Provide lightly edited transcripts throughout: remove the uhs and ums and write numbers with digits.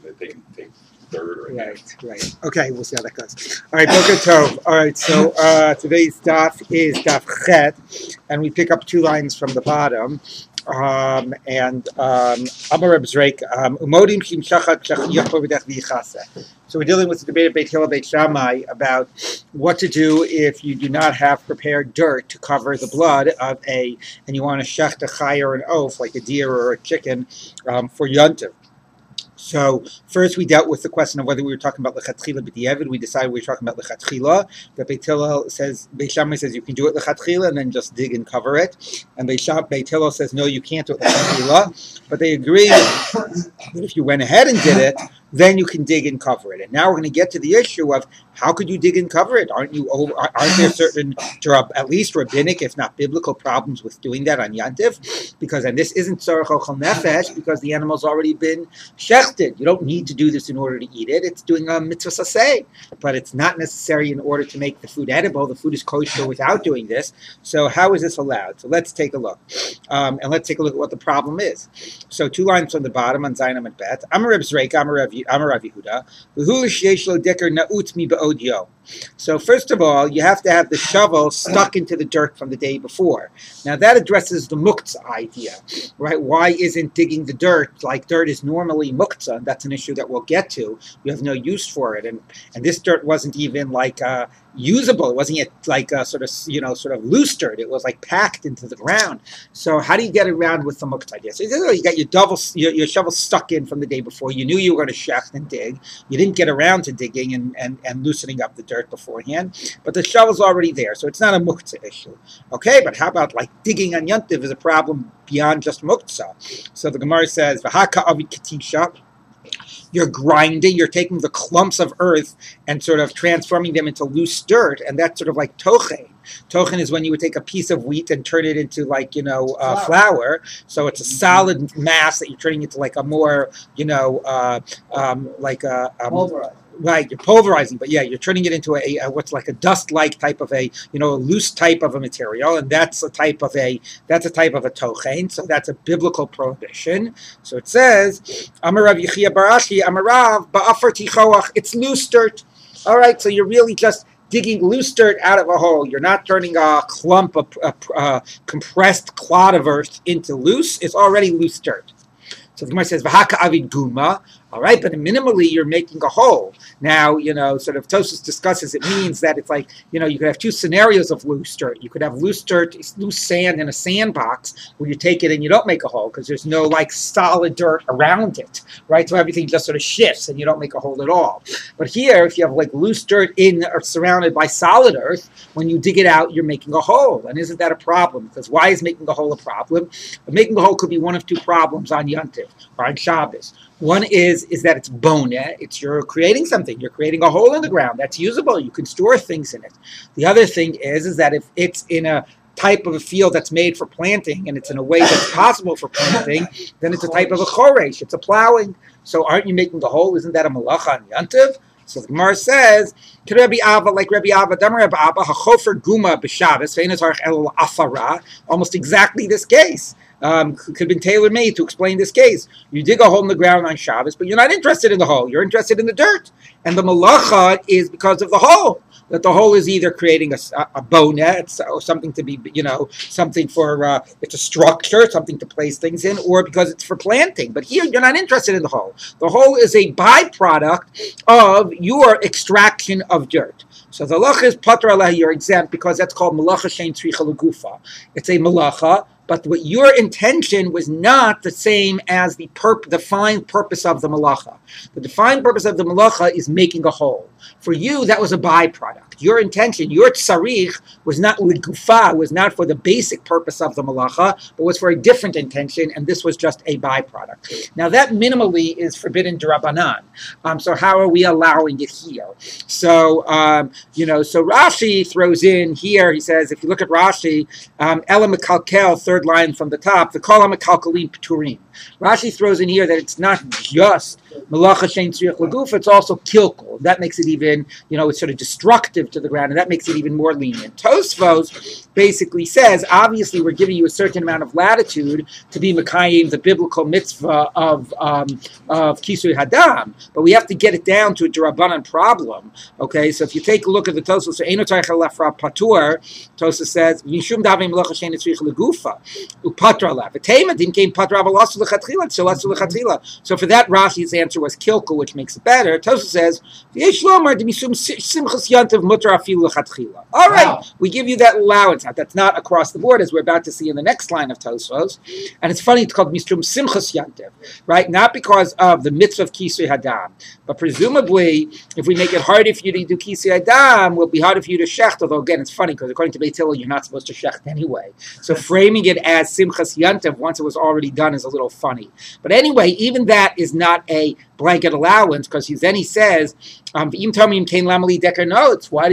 they take third or Right. Okay, we'll see how that goes. All right, Boker Tov. All right, so today's daf is daf Chet, and we pick up 2 lines from the bottom. Amar Reb Zreik, Umodim Shim Shachat Yachor B'dech V'yichase. So we're dealing with the debate of Beit Hillel, Beit Shammai about what to do if you do not have prepared dirt to cover the blood of and you want to shecht a chay or an oaf, like a deer or a chicken, for Yontiv. So first we dealt with the question of whether we were talking about lechatchila b'diavad. We decided we were talking about lechatchila. That Beit Hillel says, Beit Shammai says you can do it lechatchila and then just dig and cover it. And Beit Hillel says no, you can't do it lechatchila. But they agree that if you went ahead and did it, then you can dig and cover it. And now we're going to get to the issue of how could you dig and cover it? Aren't there certain, at least rabbinic, if not biblical, problems with doing that on Yantiv? And this isn't tzarech ochel nefesh because the animal's already been shechted. You don't need to do this in order to eat it. It's doing a mitzvah saseh, but it's not necessary in order to make the food edible. The food is kosher without doing this. So how is this allowed? So let's take a look. And let's take a look at what the problem is. So 2 lines from the bottom on Zayin and Bet. Amar Reb Zreik, Amar Rav Yehuda. So first of all, you have to have the shovel stuck into the dirt from the day before. Now that addresses the muktzah idea, right? Why isn't digging the dirt, like dirt is normally muktzah? That's an issue that we'll get to. You have no use for it, and this dirt wasn't even like usable. It wasn't yet like sort of loose dirt. It was like packed into the ground. So how do you get around with the muktzah idea? So you got your shovel stuck in from the day before. You knew you were going to shecht and dig. You didn't get around to digging and loosening up the dirt beforehand, but the shovel's already there, so it's not a muktzah issue. Okay, but how about like digging on Yontiv is a problem beyond just muktzah? So the Gemara says, "V'haka avid katisha." You're grinding, you're taking the clumps of earth and sort of transforming them into loose dirt, and that's sort of like tochen. Tochen is when you would take a piece of wheat and turn it into flour. So it's a solid mass that you're turning into like a more, right, you're pulverizing, but yeah, you're turning it into a what's like a dust-like type of a loose type of a material, and that's a type of a tochen. So that's a biblical prohibition. So it says, Amar Rav Yechia Barashi, Amar Rav Ba'afar Tichoach. It's loose dirt. All right, so you're really just digging loose dirt out of a hole. You're not turning a clump of compressed clod of earth into loose. It's already loose dirt. So the Gemara says, "V'haka avid guma." All right, but minimally you're making a hole. Now, sort of Tosfos discusses it means that it's like, you could have 2 scenarios of loose dirt. You could have loose dirt, loose sand in a sandbox where you take it and you don't make a hole because there's no like solid dirt around it, right? So everything just sort of shifts and you don't make a hole at all. But here, if you have like loose dirt in or surrounded by solid earth, when you dig it out, you're making a hole. And isn't that a problem? Because why is making a hole a problem? But making a hole could be one of 2 problems on Yontiv or on Shabbos. One is that it's boneh. You're creating something. You're creating a hole in the ground that's usable. You can store things in it. The other thing is that if it's in a type of a field that's made for planting and it's in a way that's possible for planting, then it's a type of a choresh. It's a plowing. So aren't you making a hole? Isn't that a malacha on Yontiv? So the Gemara says, Rabbi Abba, like Rabbi Abba, Damar Rabbi Abba, hachofer guma b'Shabbos, ve'ein harach el afara, almost exactly this case. Could have been tailor-made to explain this case. You dig a hole in the ground on Shabbos, but you're not interested in the hole. You're interested in the dirt. And the malacha is because of the hole. That the hole is either creating a bonnet, or something to be, something for, it's a structure, something to place things in, or because it's for planting. But here, you're not interested in the hole. The hole is a byproduct of your extraction of dirt. So the halacha is patur aleh, you're exempt, because that's called malacha shein tzricha legufa. It's a malacha, but what your intention was not the same as the defined purpose of the malacha. The defined purpose of the malacha is making a hole. For you, that was a byproduct. Your intention, your tzarich, was not legufa, was not for the basic purpose of the malacha, but was for a different intention, and this was just a byproduct. Now that minimally is forbidden d'Rabbanan. So how are we allowing it here? So, so Rashi throws in here, he says, if you look at Rashi, Ela Mekalkel, 3rd line from the top, the Kol HaMekalkelim P'turim. Rashi throws in here that it's not just Malacha Shein Tzriach L'Guf, it's also Kilkul. That makes it it even, it's sort of destructive to the ground, and that makes it even more lenient. Tosfos basically says, obviously, we're giving you a certain amount of latitude to be Mekayim, the biblical mitzvah of Kisui Hadam, but we have to get it down to a Durabanan problem. Okay, so if you take a look at the Tosfos, so Eino Tzarich Lefra Patur, Tosfos says, Mishum Davim Melacha Shein Tzrich Legufa, Upatra Lav. Atemadim came Patra Avalasu Lechatchila, Shalasu Lechatchila. So for that, Rashi's answer was Kilkel, which makes it better. Tosfos says, V'yesh Lomar D'Mishum Simchas Yantav Mutar Afilu Lechatchila. All right, we give you that allowance. Now, that's not across the board, as we're about to see in the next line of Tosfos. And it's funny, it's called Mishum Simchas Yantav, right? Not because of the mitzvah of Kisui Hadam, but presumably, if we make it harder for you to do Kisui Hadam, it will be harder for you to shecht. Although again, it's funny because according to Beitzah, you're not supposed to shecht anyway. So framing it as Simchas Yantav once it was already done is a little funny. But anyway, even that is not a blanket allowance, because then he says, why did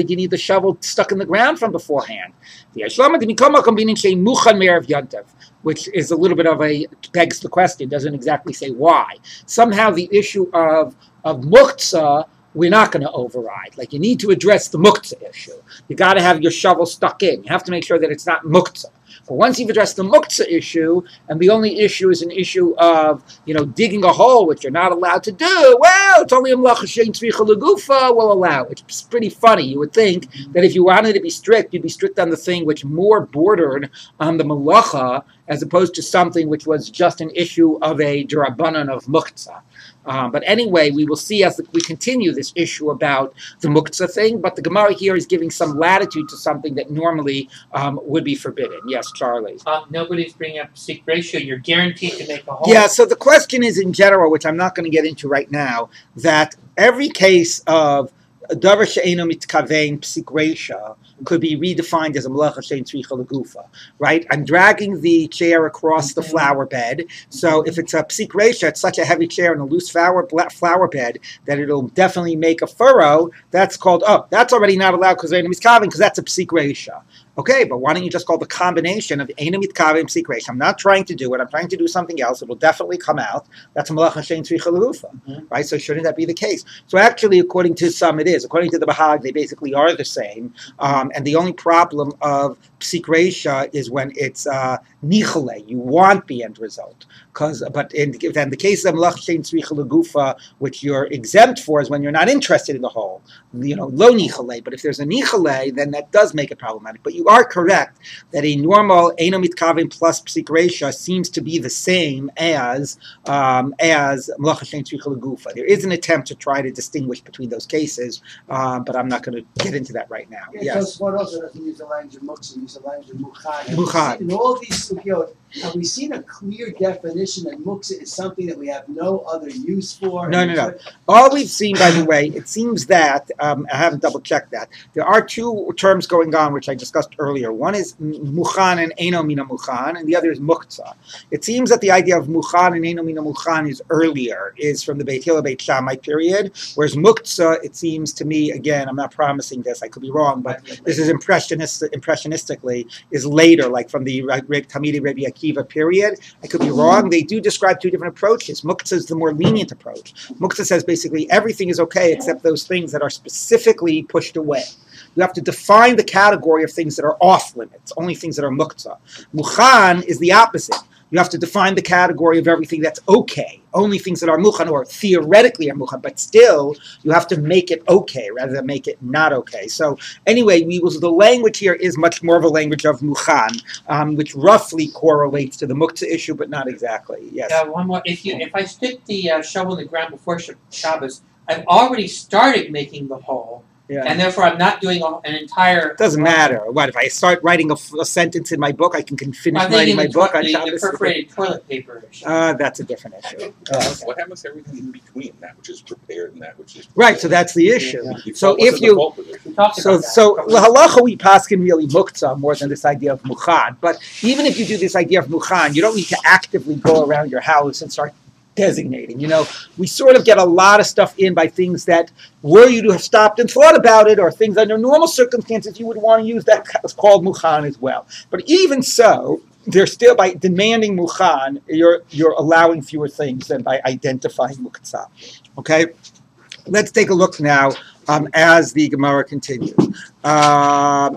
you need the shovel stuck in the ground from beforehand? Which is a little bit of begs the question, doesn't exactly say why. Somehow the issue of muktzah, we're not going to override. Like, you need to address the muktzah issue. You got to have your shovel stuck in. You have to make sure that it's not muktzah. But once you've addressed the muktzah issue, and the only issue is an issue of, digging a hole, which you're not allowed to do, well, it's only a melacha shein tzricha legufa, will allow. It's pretty funny. You would think that if you wanted to be strict, you'd be strict on the thing which more bordered on the melacha, as opposed to something which was just an issue of a derabanan of muktzah. But anyway, we will see as we continue this issue about the muktzah thing, but the Gemara here is giving some latitude to something that normally would be forbidden. Yes, Charlie? Nobody's bringing up seek ratio. You're guaranteed to make a hole. Yeah, so the question is in general, which I'm not going to get into right now, that every case of davar she'eino mitkavein psik reisha could be redefined as a melacha shein tzricha legufa, right? I'm dragging the chair across the flower bed, so if it's a psik reisha, it's such a heavy chair and a loose flower bed that it'll definitely make a furrow. That's called, that's already not allowed because that's a psik reisha. Okay, but why don't you just call the combination of eino mitkavein and psik reisha? I'm not trying to do it. I'm trying to do something else. It will definitely come out. That's a melacha shein tzricha legufa, right? So shouldn't that be the case? So actually, according to some, it is. According to the Bahag, they basically are the same. And the only problem of psik reisha is when it's nichale. You want the end result. But in the case of melacha shein tzricha legufa, which you're exempt for, is when you're not interested in the whole. Lo nichale. But if there's a nichale, then that does make it problematic. But you are correct that a normal eino mitkavein plus psik reisha seems to be the same as melacha shein tzricha legufa. There is an attempt to try to distinguish between those cases, but I'm not going to get into that right now. Yes. What also doesn't use the language of muktzah, use the language of muchad. In all these sugyot, have we seen a clear definition that muktzah is something that we have no other use for? No. All we've seen, by the way, it seems that, I haven't double-checked that, there are two terms going on, which I discussed earlier. One is muchan and eino mina muchan, and the other is muktzah. It seems that the idea of muchan and eino mina muchan is earlier, is from the Beit Hillel, Beit Shammai period, whereas muktzah, it seems to me, again, I'm not promising this, I could be wrong, but this is impressionistically, is later, like from the Talmidei Rabbi Akiva period. I could be wrong. They do describe two different approaches. Muktzah is the more lenient approach. Muktzah says basically everything is okay except those things that are specifically pushed away. You have to define the category of things that are off limits, only things that are muktzah. Muchan is the opposite. You have to define the category of everything that's okay, only things that are muchan or theoretically are muchan, but still you have to make it okay rather than make it not okay. So anyway, the language here is much more of a language of muchan, which roughly correlates to the muktzah issue, but not exactly. Yes. One more. If I stick the shovel in the ground before Shabbos, I've already started making the hole. Yeah. And therefore, I'm not doing an entire... It doesn't matter. What, if I start writing a sentence in my book, I can finish writing my book on Shabbos? The perforated toilet paper issue. That's a different issue. What happens to everything in between, that which is prepared and that which is... Right, so that's the issue. Yeah. So if you... halacha we paskin really muktzah more than this idea of muchan. But even if you do this idea of muchan, you don't need to actively go around your house and start designating. We sort of get a lot of stuff in by things that were you to have stopped and thought about it, or things under normal circumstances you would want to use, that is called muchan as well. But even so, they're still, by demanding muchan, you're allowing fewer things than by identifying muktzah. Okay? Let's take a look now as the Gemara continues.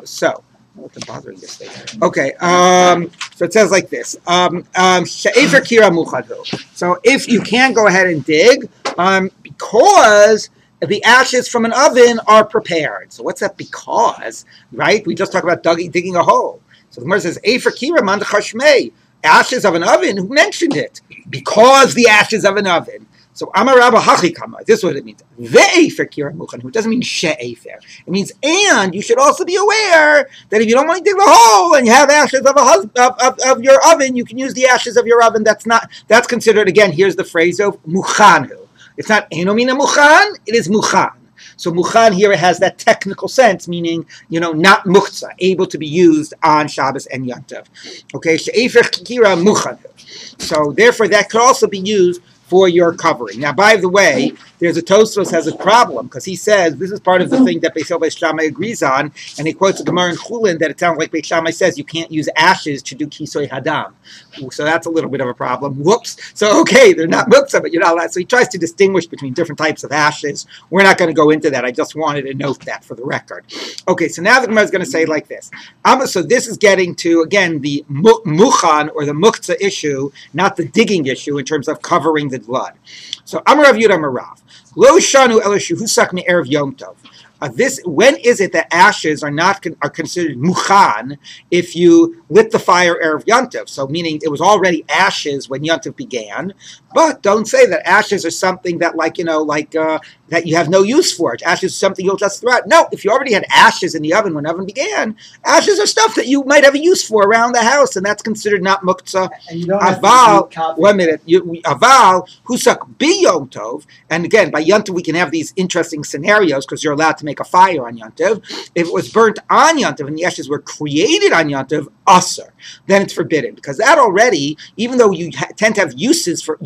So. What's bothering this thing? Okay, so it says like this. So if you can go ahead and dig, because the ashes from an oven are prepared. So what's that because, right? We just talked about digging a hole. So the Gemara says, ashes of an oven, who mentioned it? Because the ashes of an oven. So Amar Rabba Hachikama, this is what it means. Ve'efer kira muchan, who doesn't mean she'efer. It means, and you should also be aware that if you don't want to dig the hole and you have ashes of your oven, you can use the ashes of your oven. That's considered, again, here's the phrase of muchanu. It's not enomina muchan, it is muchan. So muchan here has that technical sense, meaning, not muktzah, able to be used on Shabbos and Yom Tov. Okay, she'efer kira muchan. So therefore that could also be used for your covering. Now, by the way, there's a Tosfos has a problem because he says this is part of the thing that Beis Shammai agrees on, and he quotes the Gemara in Chulin that it sounds like Beis Shammai says you can't use ashes to do kisoi hadam. So that's a little bit of a problem. Whoops. So okay, they're not muktzah, but you're not allowed. So he tries to distinguish between different types of ashes. We're not going to go into that. I just wanted to note that for the record. Okay, so now the Gemara is going to say like this. So this is getting to, again, the muchan or the muktzah issue, not the digging issue in terms of covering the blood. So Amar Rav Yudah Amar Rav, Lo shanu ela shehusak me'erev Yom Tov. When is it that ashes are considered muchan if you lit the fire erev Yom Tov? So meaning it was already ashes when Yom Tov began, but don't say that ashes are something that that you have no use for. It. Ashes is something you'll just throw out. No, if you already had ashes in the oven when the oven began, ashes are stuff that you might have a use for around the house, and that's considered not muktzah. Aval, 1 minute. Aval husak bi Yom Tov, and again by Yom Tov we can have these interesting scenarios because you're allowed to make a fire on Yom Tov. If it was burnt on Yom Tov and the ashes were created on Yom Tov, asur, then it's forbidden because that already, even though you tend to have uses for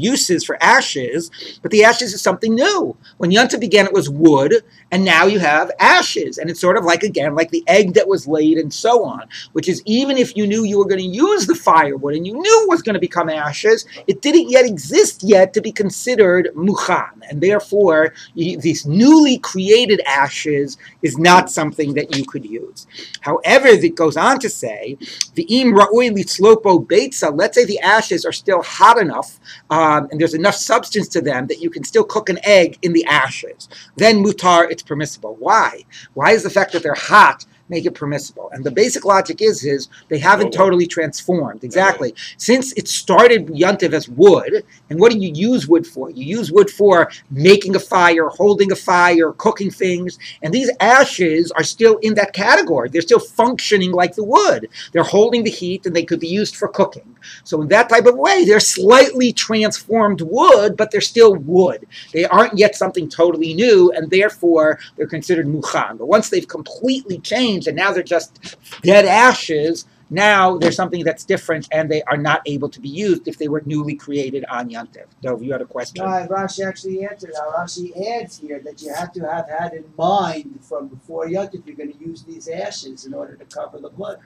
ashes, but the ashes is something new. When Yom Tov began, it was wood, and now you have ashes, and it's sort of like the egg that was laid and so on, which is even if you knew you were going to use the firewood and you knew it was going to become ashes, it didn't yet exist yet to be considered muchan, and therefore these newly created ashes is not something that you could use. However, it goes on to say, V'im ra'ui litzlopo Beitzah, let's say the ashes are still hot enough, and there's enough substance to them that you can still cook an egg in the ashes. Then mutar, it's permissible. Why? Why is the fact that they're hot make it permissible? And the basic logic is they haven't totally transformed. Exactly. Since it started Yom Tov as wood, and what do you use wood for? You use wood for making a fire, holding a fire, cooking things, and these ashes are still in that category. They're still functioning like the wood. They're holding the heat, and they could be used for cooking. So in that type of way, they're slightly transformed wood, but they're still wood. They aren't yet something totally new, and therefore they're considered muchan. But once they've completely changed, and now they're just dead ashes, now there's something that's different, and they are not able to be used if they were newly created on Yom Tov. Dov, you had a question? No, Rashi actually answered. Rashi adds here that you have to have had in mind from before Yom Tov you're going to use these ashes in order to cover the blood.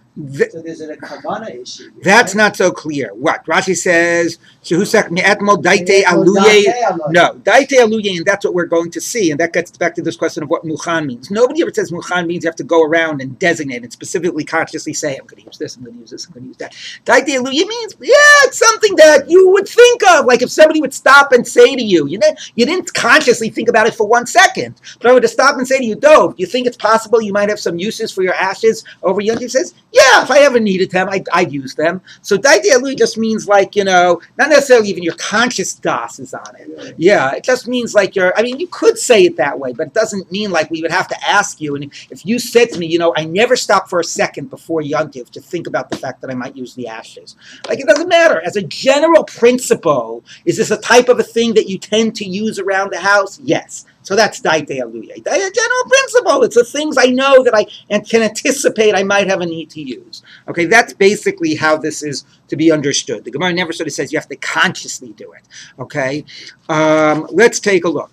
So there's a kavanah issue here. That's not so clear. What? Rashi says, Shehusak me'etmol daite aluye. No, daite aluye, and that's what we're going to see, and that gets back to this question of what muchan means. Nobody ever says muchan means you have to go around and designate and specifically consciously say, I'm going to use this, I'm going to use this, I'm going to use that. Daite aluye means, it's something that you would think of, like if somebody would stop and say to you, you didn't consciously think about it for 1 second, but I would stop and say to you, Dov, you think it's possible you might have some uses for your ashes over Yom Tov? Says, yeah, if I ever needed them, I'd use them. So daite aluye just means like, not necessarily even your conscious das is on it. Yeah, it just means like you could say it that way, but it doesn't mean like we would have to ask you. And if you said to me, I never stopped for a second before Yom Tov to think about the fact that I might use the ashes. Like, it doesn't matter. As a general principle, is this a type of a thing that you tend to use around the house? Yes. So that's daite aluye. A general principle. It's the things I know that I can anticipate I might have a need to use. Okay, that's basically how this is to be understood. The Gemara never sort of says you have to consciously do it. Okay, let's take a look.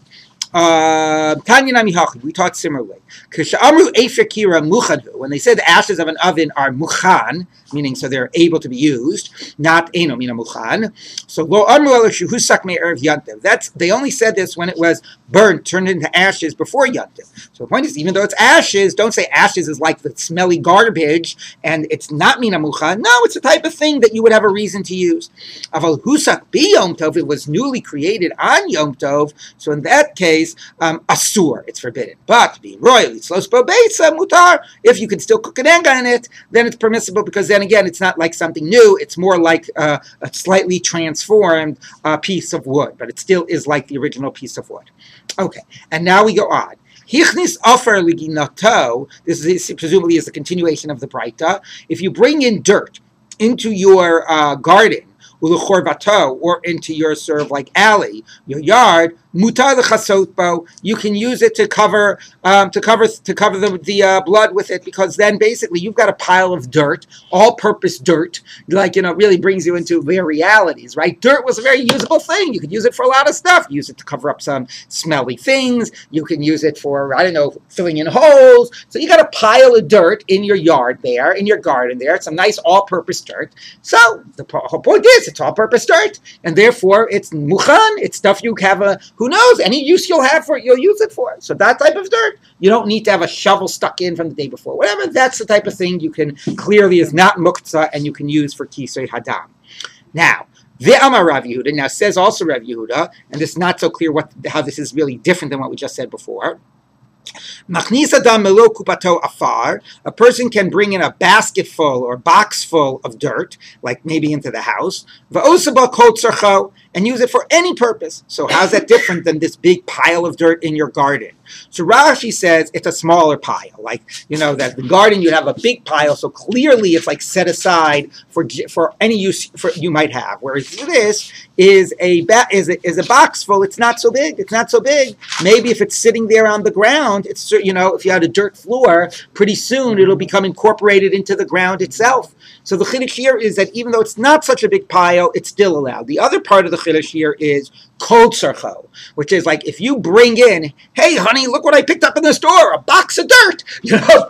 Tanya Nami Hachi, we taught similarly. When they said the ashes of an oven are muchan, meaning so they're able to be used, not eno mina muchan. So lo amru elo shehusak me'erev yantiv. That's they only said this when it was burnt, turned into ashes before yantiv. So the point is, even though it's ashes, don't say ashes is like the smelly garbage and it's not mina muchan. No, it's the type of thing that you would have a reason to use. Aval husak bi yom tov, it was newly created on yom tov. So in that case, asur, it's forbidden. But being royal, it's lospo Beitzah mutar. If you can still cook an egg on it, then it's permissible because then again, it's not like something new. It's more like a slightly transformed piece of wood, but it still is like the original piece of wood. Okay, and now we go on. Hichnis afer liginato. This is presumably is a continuation of the Beitzah. If you bring in dirt into your garden, or into your sort of like alley, your yard, mutar l'chasotbo, you can use it to cover the blood with it, because then basically you've got a pile of dirt, all-purpose dirt, like, you know, really brings you into their realities, right? Dirt was a very usable thing. You could use it for a lot of stuff. Use it to cover up some smelly things. You can use it for, I don't know, filling in holes. So you got a pile of dirt in your yard there, in your garden there. It's some nice all-purpose dirt. So the whole point is it's all-purpose dirt, and therefore it's muchan. It's stuff you have who knows, any use you'll have for it, you'll use it for. So that type of dirt, you don't need to have a shovel stuck in from the day before. Whatever, that's the type of thing you can clearly is not muktzah and you can use for kisei hadam. Now, Ve'amar Rav Yehuda, now says also Rav Yehuda, and it's not so clear how this is really different than what we just said before. Machnis adam melo kupato afar. A person can bring in a basket full or box full of dirt, like maybe into the house, va'osaba kol tzarcho, and use it for any purpose. So how's that different than this big pile of dirt in your garden? So Rashi says it's a smaller pile, like, you know, that the garden you have a big pile, so clearly it's like set aside for any use you might have. Whereas this is a box full. It's not so big. It's not so big. Maybe if it's sitting there on the ground, it's, you know, if you had a dirt floor, pretty soon it'll become incorporated into the ground itself. So the chiddush here is that even though it's not such a big pile, it's still allowed. The other part of the chiddush here is kol tzarcho, which is like if you bring in, hey honey, look what I picked up in the store, a box of dirt. You know,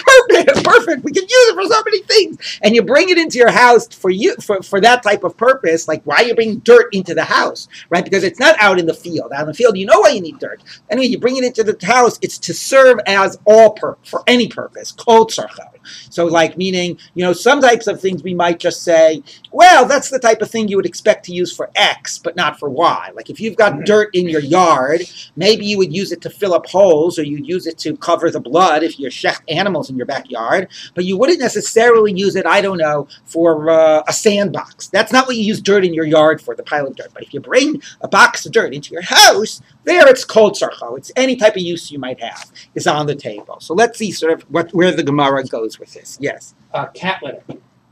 perfect. We can use it for so many things. And you bring it into your house for that type of purpose. Like, why you bring dirt into the house, right? Because it's not out in the field. Out in the field, you know why you need dirt. Anyway, you bring it into the house, it's to serve as for any purpose. Kol tzarcho. So, like, meaning, you know, some types of things we might just say, well, that's the type of thing you would expect to use for X, but not for Y. Like, if you've got dirt in your yard, maybe you would use it to fill up holes, or you'd use it to cover the blood if you shecht animals in your backyard, but you wouldn't necessarily use it, I don't know, for a sandbox. That's not what you use dirt in your yard for, the pile of dirt. But if you bring a box of dirt into your house, there it's kol tzarcho. It's any type of use you might have is on the table. So let's see sort of where the Gemara goes with this. Yes. Cat litter.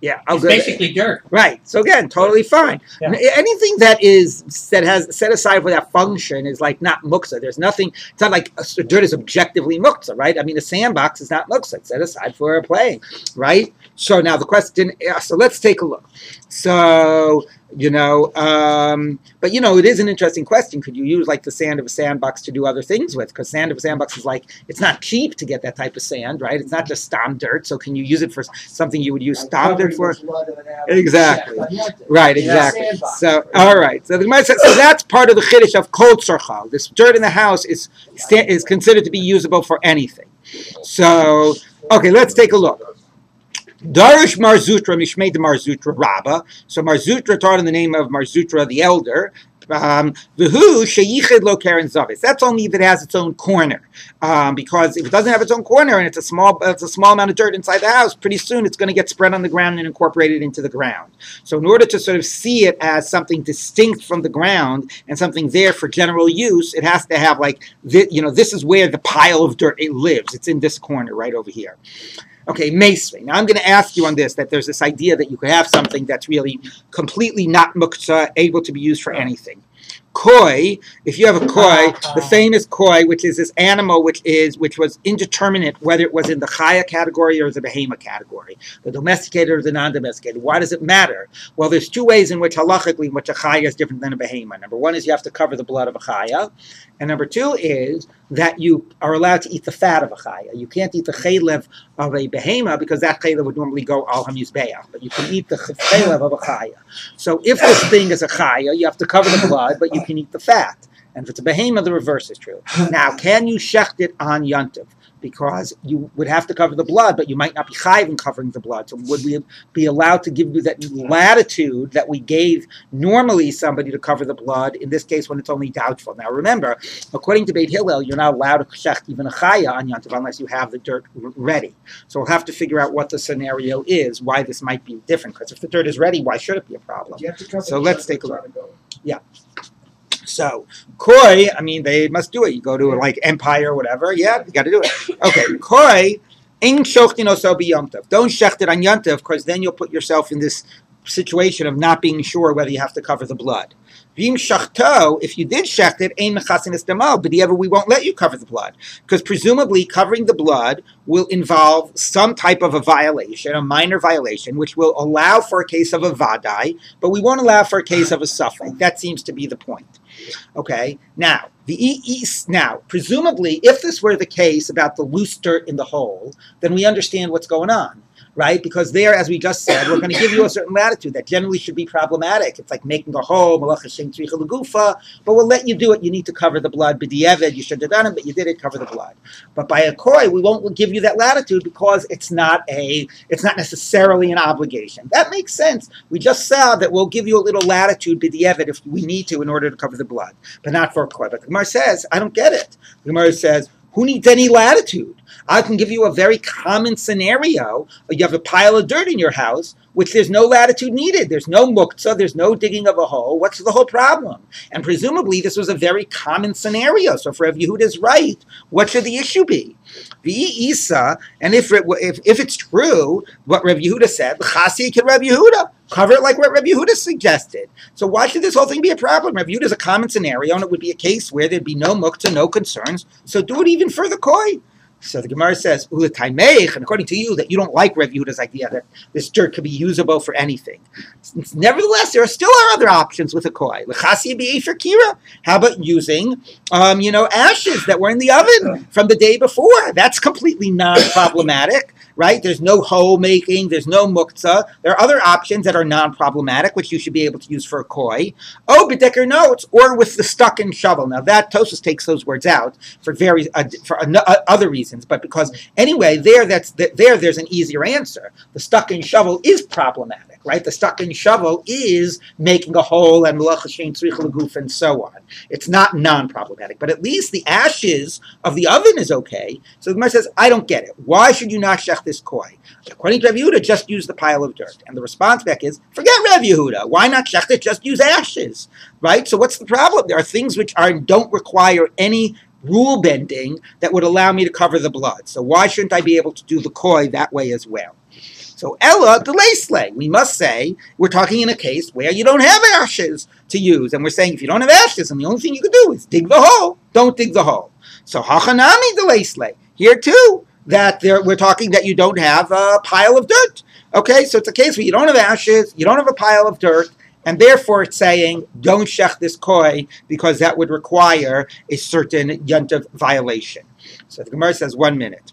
Yeah, it's basically dirt. Right. So again, totally fine. Yeah. Anything that has set aside for that function is like not muktzah. There's nothing. It's not like dirt is objectively muktzah, right? I mean, a sandbox is not muktzah. It's set aside for playing, right? So now the question. So let's take a look. So, you know, but, you know, it is an interesting question. Could you use, like, the sand of a sandbox to do other things with? Because sand of a sandbox is like, it's not cheap to get that type of sand, right? It's not just stam dirt. So can you use it for something you would use stam dirt for? Exactly. Right, exactly. So, all right. So the Gemara says, so that's part of the chiddush of kol tzarcho. This dirt in the house is considered to be usable for anything. So, okay, let's take a look. Darish Mar Zutra, Mishmei de Mar Zutra Rabba. So Mar Zutra taught in the name of Mar Zutra the elder. V'hu sheyichid lo karen zavis. That's only if it has its own corner. Because if it doesn't have its own corner and it's a small amount of dirt inside the house, pretty soon it's going to get spread on the ground and incorporated into the ground. So in order to sort of see it as something distinct from the ground and something there for general use, it has to have like, you know, this is where the pile of dirt it lives. It's in this corner right over here. Okay, Mesri. Now I'm going to ask you on this, that there's this idea that you could have something that's really completely not muktzah, able to be used for anything. koi, if you have a koi, the famous koi, which is this animal which was indeterminate whether it was in the chaya category or the behema category, the domesticated or the non-domesticated. Why does it matter? Well, there's two ways in which halachically in which a chaya is different than a behema. Number one is you have to cover the blood of a chaya, and number two is that you are allowed to eat the fat of a chaya. You can't eat the chaylev of a behema because that chaylev would normally go al hamizbeach, but you can eat the chaylev of a chaya. So if this thing is a chaya, you have to cover the blood, but you can eat the fat. And if it's a behema, the reverse is true. Now, can you shecht it on Yontiv? Because you would have to cover the blood, but you might not be chayiv in covering the blood. So would we be allowed to give you that latitude that we gave normally somebody to cover the blood, in this case when it's only doubtful? Now remember, according to Beit Hillel, you're not allowed to shecht even a chaya on Yontiv unless you have the dirt ready. So we'll have to figure out what the scenario is, why this might be different. Because if the dirt is ready, why should it be a problem? So let's take a look. Yeah. So, koi, I mean, they must do it. You go to like Empire or whatever. Yeah, you got to do it. Okay, koi, ein shochtino so be yomtov. Don't shecht it on yomtov, because then you'll put yourself in this situation of not being sure whether you have to cover the blood. V'im shachto, if you did shecht it, ein mechasin damo, but we won't let you cover the blood, because presumably covering the blood will involve some type of a violation, a minor violation, which will allow for a case of a vadai, but we won't allow for a case of a suffix. That seems to be the point. Okay, now presumably, if this were the case about the loose dirt in the hole, then we understand what's going on, right? Because there, as we just said, we're going to give you a certain latitude that generally should be problematic. It's like making a hole, but we'll let you do it. You need to cover the blood. B'di'evid, you should have done it, but you did it, cover the blood. But by a koi, we won't give you that latitude because it's not necessarily an obligation. That makes sense. We just saw that we'll give you a little latitude, b'di'evid, if we need to in order to cover the blood, but not for a koi. But the Gemara says, I don't get it. The Gemara says, who needs any latitude? I can give you a very common scenario. You have a pile of dirt in your house, which there's no latitude needed. There's no muktzah. There's no digging of a hole. What's the whole problem? And presumably, this was a very common scenario. So if Rav Yehuda is right, what should the issue be? V'isa, and if it's true, what Rav Yehuda said, l'chasi can Rav Yehuda. Cover it like what Rabbi Yehuda suggested. So why should this whole thing be a problem? Rabbi Yehuda is a common scenario, and it would be a case where there'd be no muktzah, no concerns. So do it even for the koi. So the Gemara says, and according to you, that you don't like Rabbi Yehuda's idea that this dirt could be usable for anything. Nevertheless, there are still other options with a koi. How about using, ashes that were in the oven from the day before? That's completely non-problematic. Right? There's no hoe making, there's no muktzah. There are other options that are non-problematic, which you should be able to use for a koi. Oh, bedecker notes, or with the stuck and shovel. Now that Tosfos takes those words out for other reasons, but because anyway, there's an easier answer. The stuck and shovel is problematic, right? The stuck and shovel is making a hole and and so on. It's not non-problematic, but at least the ashes of the oven is okay. So the Gemara says, I don't get it. Why should you not shech this koi? According to Rav Yehuda, just use the pile of dirt. And the response back is, forget Rav Yehuda. Why not shech it? Just use ashes, right? So what's the problem? There are things which don't require any rule bending that would allow me to cover the blood. So why shouldn't I be able to do the koi that way as well? So Ella, the lace, we must say, we're talking in a case where you don't have ashes to use. And we're saying if you don't have ashes, then the only thing you can do is dig the hole. Don't dig the hole. So Hachanami, the lace. Here too, we're talking that you don't have a pile of dirt. Okay, so it's a case where you don't have ashes, you don't have a pile of dirt, and therefore it's saying don't shech this koi because that would require a certain yontiv violation. So the Gemara says 1 minute.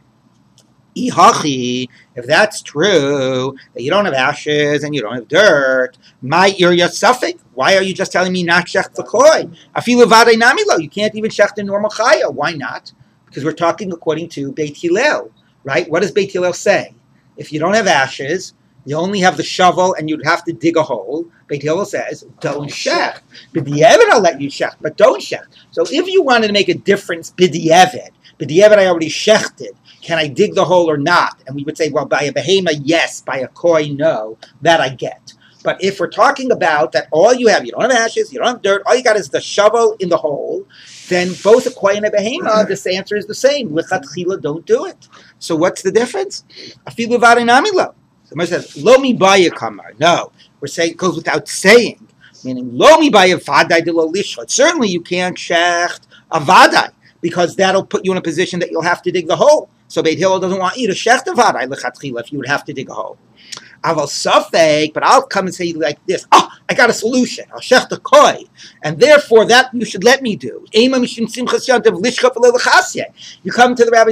If that's true, that you don't have ashes and you don't have dirt, you're suffix. Why are you just telling me not shech the koi? Afilu vadei namilo. You can't even shech the normal chaya. Why not? Because we're talking according to Beit Hillel, right? What does Beit Hillel say? If you don't have ashes, you only have the shovel and you'd have to dig a hole. Beit Hillel says, don't shech. B'di'evid I'll let you shech, but don't shech. So if you wanted to make a difference, b'di'evid I already shechted. Can I dig the hole or not? And we would say, well, by a behema, yes. By a koi, no. That I get. But if we're talking about that all you have, you don't have ashes, you don't have dirt, all you got is the shovel in the hole, then both a koi and a behema, this answer is the same. L'chatchila, don't do it. So what's the difference? Afilu v'arinami lo. Somebody says, lo mi baya kamar. No. We're saying, it goes without saying. Meaning, lomi by a vadai de lo lishchot. Certainly you can't shecht a vadai, because that'll put you in a position that you'll have to dig the hole. So Beit Hillel doesn't want you to shecht a vadai lechatchila if you would have to dig a hole. Aval safek, but I'll come and say like this: oh, I got a solution. I'll shech the koi, and therefore that you should let me do. You come to the rabbi,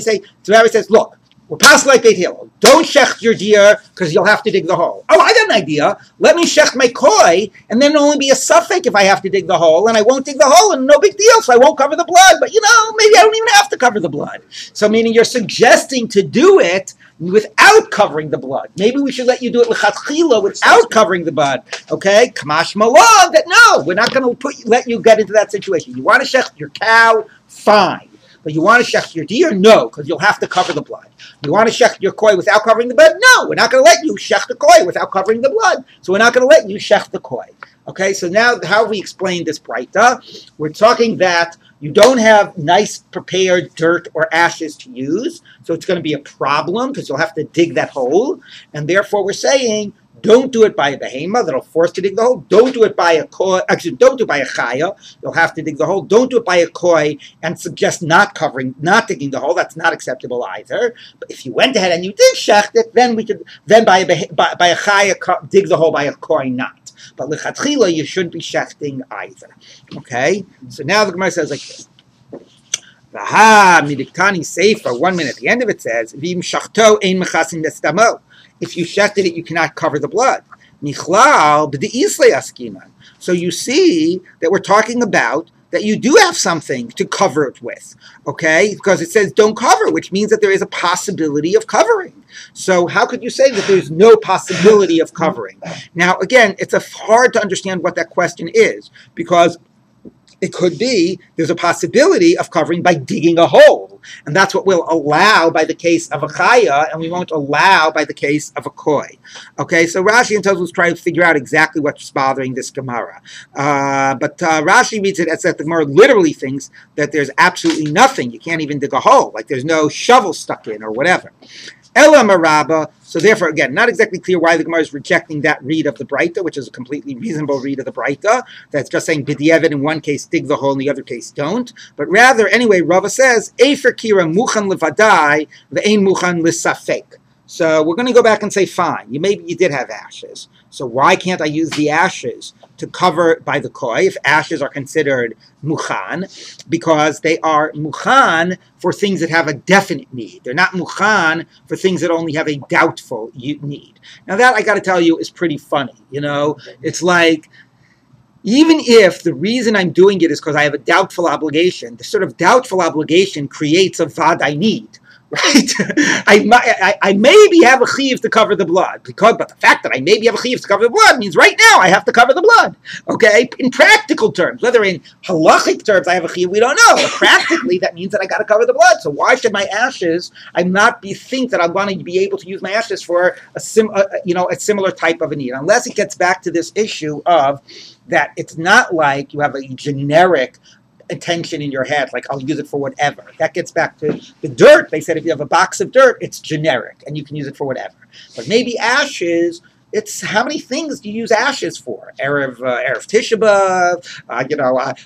says, look, we're past like Beit Hillel. Don't shech your deer because you'll have to dig the hole. Oh, I got an idea. Let me shech my koi, and then it'll only be a suffix if I have to dig the hole, and I won't dig the hole, and no big deal, so I won't cover the blood. But maybe I don't even have to cover the blood. So meaning you're suggesting to do it without covering the blood. Maybe we should let you do it lechatchila without covering the blood. Okay, kamash malon. That no, we're not going to let you get into that situation. You want to shech your cow, fine. But you want to shech your deer? No, because you'll have to cover the blood. You want to shech your koi without covering the blood? No, we're not going to let you shech the koi without covering the blood. So we're not going to let you shech the koi. Okay, so now how have we explained this Beitzah? We're talking that you don't have nice prepared dirt or ashes to use, so it's going to be a problem because you'll have to dig that hole, and therefore we're saying don't do it by a behema that'll force to dig the hole. Don't do it by a koi. Actually, don't do it by a chaya. You'll have to dig the hole. Don't do it by a koi and suggest not digging the hole. That's not acceptable either. But if you went ahead and you did shecht it, then we could by a chaya dig the hole, by a koi not. But lechatchila, you shouldn't be shechting either. Okay? So now the Gemara says like this. Vaha midiktani sefer, 1 minute. At the end of it says, V'im shachto ein mechasim nestamo. If you shechted it, you cannot cover the blood. Nichlal b'de'islei askiman. So you see that we're talking about that you do have something to cover it with, okay? Because it says don't cover, which means that there is a possibility of covering. So how could you say that there's no possibility of covering? Now, again, it's hard to understand what that question is, because it could be there's a possibility of covering by digging a hole. And that's what we'll allow by the case of a chaya, and we won't allow by the case of a koi. Okay, so Rashi and Tosfos try to figure out exactly what's bothering this Gemara. But Rashi reads it as that the Gemara literally thinks that there's absolutely nothing. You can't even dig a hole, like there's no shovel stuck in or whatever. Ela maraba. So therefore, again, not exactly clear why the Gemara is rejecting that read of the Beitzah, which is a completely reasonable read of the Beitzah. That's just saying b'diavad in one case dig the hole, in the other case don't. But rather, anyway, Rava says efer kira muchan levadai ve'ein muchan lisafek. So we're going to go back and say, fine, maybe you did have ashes. So why can't I use the ashes to cover by the koi if ashes are considered mukhan? Because they are mukhan for things that have a definite need. They're not mukhan for things that only have a doubtful need. Now that, I got to tell you, is pretty funny. It's like, even if the reason I'm doing it is because I have a doubtful obligation, the sort of doubtful obligation creates a vadai need. Right? I maybe have a chiyuv to cover the blood, but the fact that I maybe have a chiyuv to cover the blood means right now I have to cover the blood. Okay? In practical terms, whether in halachic terms I have a chiyuv, we don't know. But practically, that means that I got to cover the blood. So why should my ashes? Think that I'm going to be able to use my ashes for a similar type of a need, unless it gets back to this issue of that it's not like you have a generic intention in your head, like I'll use it for whatever. That gets back to the dirt. They said if you have a box of dirt, it's generic and you can use it for whatever. But maybe ashes, it's how many things do you use ashes for? Erev Tisha B'Av,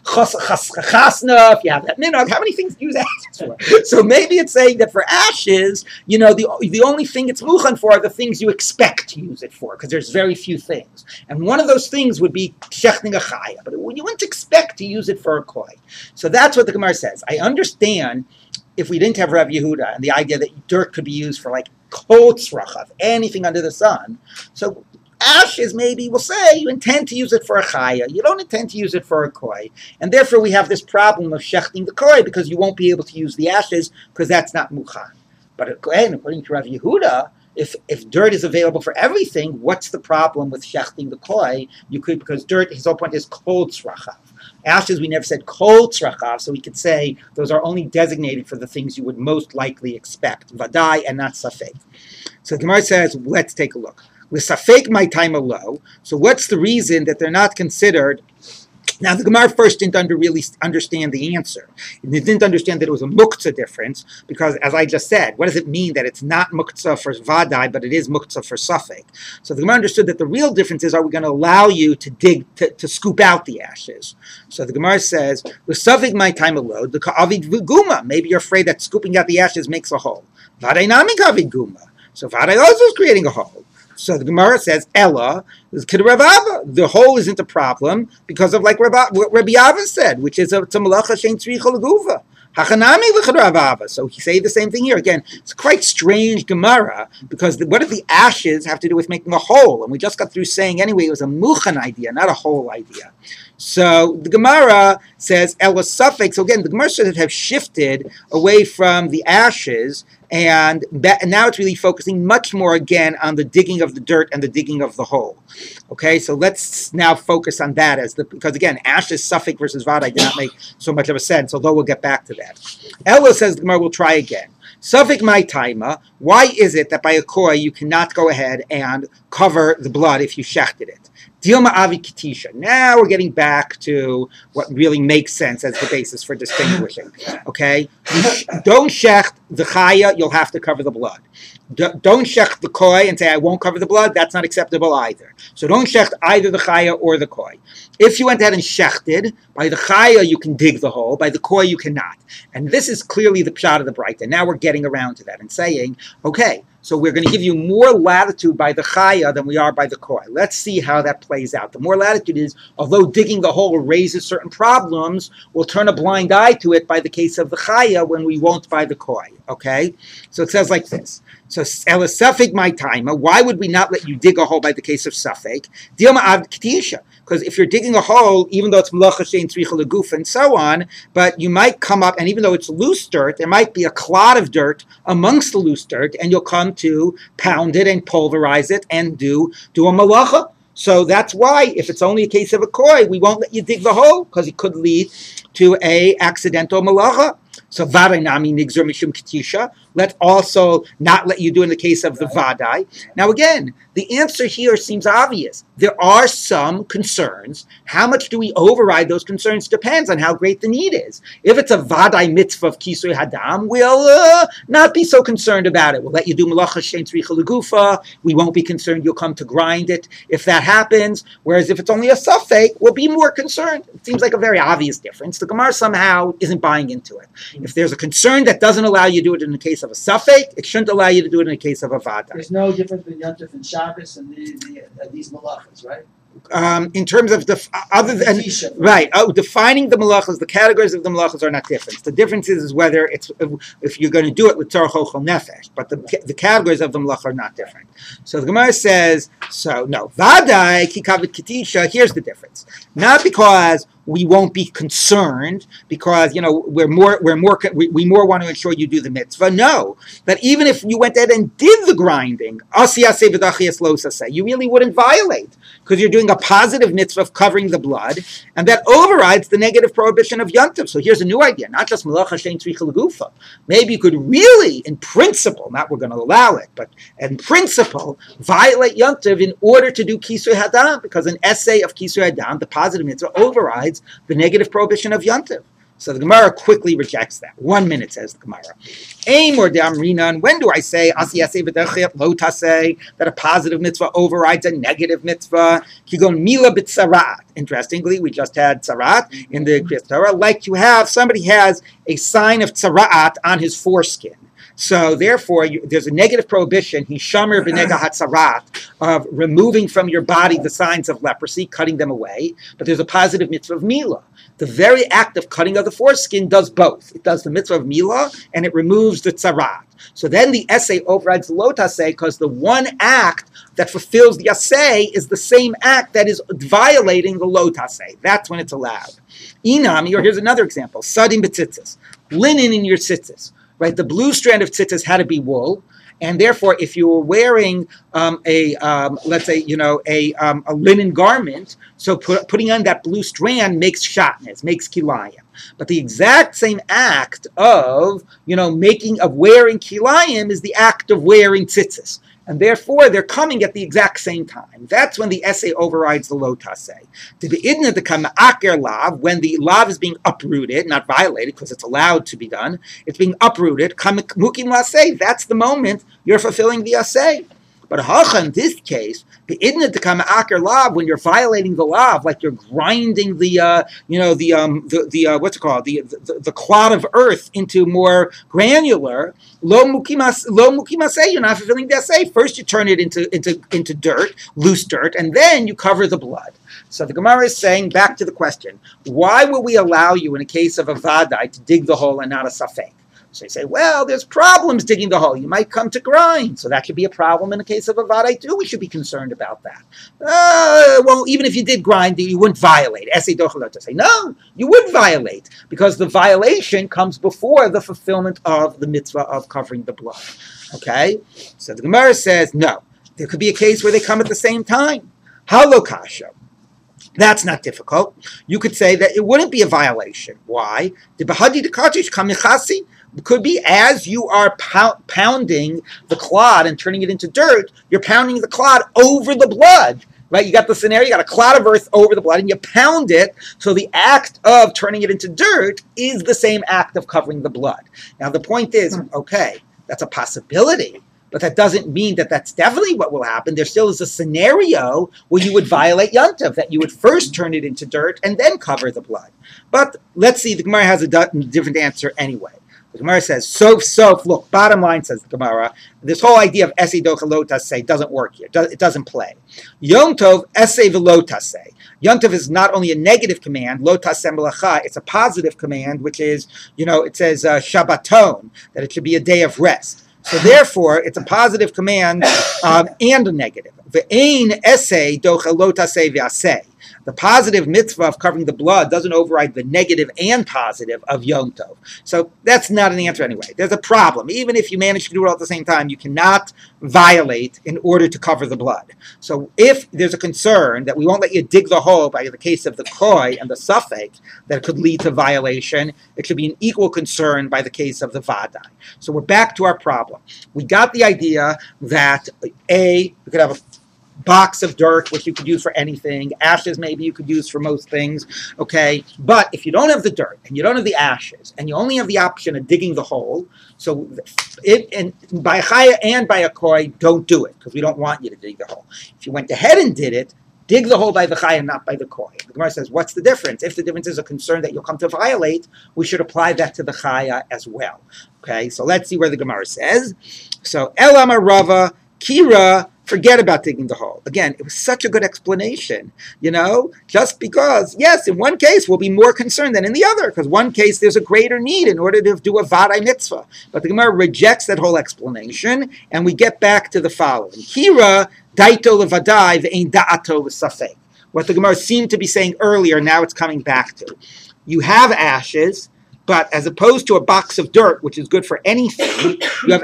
chasna, if you have that minhag, how many things do you use ashes for? So maybe it's saying that for ashes, the only thing it's muchan for are the things you expect to use it for, because there's very few things. And one of those things would be shechting a chaya, but you wouldn't expect to use it for a koi. So that's what the Gemara says. I understand if we didn't have Rav Yehuda and the idea that dirt could be used for like kol tzrachav, anything under the sun. So ashes, maybe we'll say you intend to use it for a chaya. You don't intend to use it for a koi. And therefore we have this problem of shechting the koi because you won't be able to use the ashes because that's not mukhan. But again, according to Rav Yehuda, if dirt is available for everything, what's the problem with shechting the koi? You could, because dirt, his whole point is kol tzrachav. Ashes, we never said kol tzrachav, so we could say those are only designated for the things you would most likely expect, vadai and not safek. So the Gemara says, let's take a look. With safek my time low. So what's the reason that they're not considered Now, the Gemara first didn't really understand the answer. It didn't understand that it was a muktzah difference, because, as I just said, what does it mean that it's not muktzah for vadai, but it is muktzah for safek? So the Gemara understood that the real difference is, are we going to allow you to dig, to scoop out the ashes? So the Gemara says, the safek my time alone, the ka'avid v'guma. Maybe you're afraid that scooping out the ashes makes a hole. Vadai nami ka'avid guma. So vadai also is creating a hole. So the Gemara says, Ella, the hole isn't a problem because of like what Rabbi Ava said, which is it's a malacha shein tzricha leguva. Hachanami l'chadrav. So he say the same thing here. Again, it's quite strange Gemara, because what do the ashes have to do with making a hole? And we just got through saying anyway it was a muchan idea, not a whole idea. So the Gemara says Ella suffix. So again, the Gemara should have shifted away from the ashes, and now it's really focusing much more again on the digging of the dirt and the digging of the hole. Okay, so let's now focus on that because again, ashes suffix versus vadai did not make so much of a sense, although we'll get back to that. Ella says the Gemara will try again. Suffix my taima. Why is it that by a koi you cannot go ahead and cover the blood if you shechted it? Dilma avi kitisha. Now we're getting back to what really makes sense as the basis for distinguishing. Okay, don't shecht the chaya, you'll have to cover the blood. Don't shecht the koi and say I won't cover the blood. That's not acceptable either. So don't shecht either the chaya or the koi. If you went ahead and shechted, by the chaya you can dig the hole, by the koi you cannot. And this is clearly the pshat of the Beitzah. Now we're getting around to that and saying, okay, so we're going to give you more latitude by the chaya than we are by the koi. Let's see how that plays out. The more latitude is, although digging the hole raises certain problems, we'll turn a blind eye to it by the case of the chaya when we won't by the koi. Okay? So it says like this. So, Ela Safek my time. Why would we not let you dig a hole by the case of Safek? Dilma Av Ketisha. Because if you're digging a hole, even though it's Melacha Shein Tzricha Leguf and so on, but you might come up, and even though it's loose dirt, there might be a clot of dirt amongst the loose dirt, and you'll come to pound it and pulverize it and do a Melacha. So that's why, if it's only a case of a koi, we won't let you dig the hole, because it could lead to a accidental Melacha. So vadai nami nigzer mishum ketisha. Let's also not let you do in the case of the vadai. Now again, the answer here seems obvious. There are some concerns. How much do we override those concerns depends on how great the need is. If it's a vadai mitzvah of kisui hadam, we'll not be so concerned about it. We'll let you do malacha shein tzricha legufa. We won't be concerned you'll come to grind it if that happens. Whereas if it's only a safek, we'll be more concerned. It seems like a very obvious difference. The Gemara somehow isn't buying into it. If there's a concern that doesn't allow you to do it in the case of a safek, it shouldn't allow you to do it in the case of a vadai. There's no difference between Yontif and Shabbos and these malachas, right? In terms of other than right, defining the malachas, the categories of the malachas are not different. The difference is whether it's if you're going to do it with tzarach ochel nefesh, but the categories of the malach are not different. So the Gemara says, so no vadai kikavit kitisha. Here's the difference. Not because we won't be concerned because we more want to ensure you do the mitzvah. No, that even if you went ahead and did the grinding, you really wouldn't violate because you're doing a positive mitzvah of covering the blood, and that overrides the negative prohibition of yontif. So here's a new idea: not just malacha shein tzricha legufa. Maybe you could really, in principle, not we're going to allow it, but in principle, violate yontif in order to do kisui hadam, because an essay of kisui hadam, the positive mitzvah, overrides the negative prohibition of yontif. So the Gemara quickly rejects that. 1 minute, says the Gemara. Aim or damrinan. When do I say that a positive mitzvah overrides a negative mitzvah? Kigon mila b'tzarat. Interestingly, we just had tzarat in the Kriyas Torah. Like you have, somebody has a sign of tzarat on his foreskin. So therefore, there's a negative prohibition, hishamer b'nega hatzarat, of removing from your body the signs of leprosy, cutting them away. But there's a positive mitzvah of milah. The very act of cutting of the foreskin does both. It does the mitzvah of milah, and it removes the tzarat. So then the essay overrides the lo taseh, because the one act that fulfills the assay is the same act that is violating the lo taseh. That's when it's allowed. Inami, or here's another example, sadim b'tzitzis, linen in your tzitzis. Right, the blue strand of tzitzis had to be wool, and therefore, if you were wearing let's say, a linen garment, so putting on that blue strand makes shatnez, makes kilayim. But the exact same act of wearing kilayim is the act of wearing tzitzis. and therefore they're coming at the exact same time. That's when the essay overrides the lo taseh. To be idna to come aker lav, when the lav is being uprooted, not violated, because it's allowed to be done, it's being uprooted, mukim laseh, that's the moment you're fulfilling the assay. But hacha, in this case, the idna to come aker lav, when you're violating the lav, like you're grinding the what's it called, the clod of earth into more granular, lo mukimaseh, you're not fulfilling the assay. First you turn it into dirt, loose dirt, and then you cover the blood. So the Gemara is saying, back to the question, why will we allow you in a case of a vadai to dig the hole and not a safek? So you say, well, there's problems digging the hole. You might come to grind. So that could be a problem in the case of a vadai too. We should be concerned about that. Well, even if you did grind, you wouldn't violate. Essay dochalot say, no, you would violate, because the violation comes before the fulfillment of the mitzvah of covering the blood. Okay? So the Gemara says, no. There could be a case where they come at the same time. Halo kasha. That's not difficult. You could say that it wouldn't be a violation. Why? The bahadi de katish kamichasi. Could be as you are pounding the clod and turning it into dirt, you're pounding the clod over the blood, right? You got the scenario, you got a clod of earth over the blood and you pound it, so the act of turning it into dirt is the same act of covering the blood. Now the point is, okay, that's a possibility, but that doesn't mean that that's definitely what will happen. There still is a scenario where you would violate Yontav, that you would first turn it into dirt and then cover the blood. But let's see, the Gemara has a different answer anyway. The Gemara says, sof, look, bottom line, says the Gemara, this whole idea of essay dochalotase doesn't work here. It doesn't play. Yom Tov, essay velotase. Yom Tov is not only a negative command, lotasem melacha, it's a positive command, which is, it says Shabbaton, that it should be a day of rest. So therefore, it's a positive command and a negative. Ve'ein essay dochalotase ve'aseh. The positive mitzvah of covering the blood doesn't override the negative and positive of Yom Tov. So that's not an answer anyway. There's a problem. Even if you manage to do it all at the same time, you cannot violate in order to cover the blood. So if there's a concern that we won't let you dig the hole by the case of the koi and the suffix that could lead to violation, it should be an equal concern by the case of the vadai. So we're back to our problem. We got the idea that we could have a box of dirt, which you could use for anything. Ashes, maybe you could use for most things. Okay, but if you don't have the dirt and you don't have the ashes and you only have the option of digging the hole, so by a chaya and by a koi, don't do it, because we don't want you to dig the hole. If you went ahead and did it, dig the hole by the chaya, not by the koi. The Gemara says, what's the difference? If the difference is a concern that you'll come to violate, we should apply that to the chaya as well. Okay, so let's see where the Gemara says. So Elam Rava Kira. Forget about digging the hole. Again, it was such a good explanation, just because, yes, in one case we'll be more concerned than in the other, because one case there's a greater need in order to do a vadai mitzvah. But the Gemara rejects that whole explanation, and we get back to the following. Kira daito levadai ve'ein da'ato l'safek. What the Gemara seemed to be saying earlier, now it's coming back to. You have ashes, but as opposed to a box of dirt, which is good for anything, you have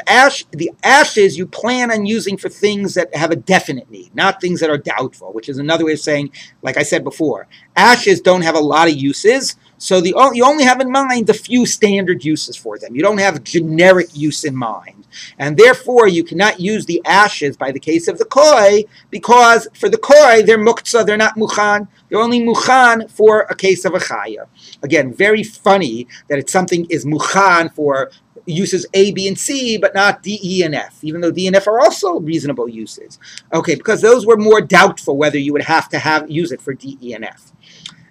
the ashes you plan on using for things that have a definite need, not things that are doubtful, which is another way of saying, like I said before, ashes don't have a lot of uses, so you only have in mind the few standard uses for them. You don't have generic use in mind. And therefore, you cannot use the ashes by the case of the koi, because for the koi, they're muktzah, they're not muchan. They're only muchan for a case of a chaya. Again, very funny that it's something is muchan for uses A, B, and C, but not D, E, and F, even though D and F are also reasonable uses. Okay, because those were more doubtful whether you would have to use it for D, E, and F.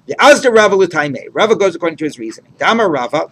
The Azda Rava l'taimei. Rava goes according to his reasoning. Dama Rava,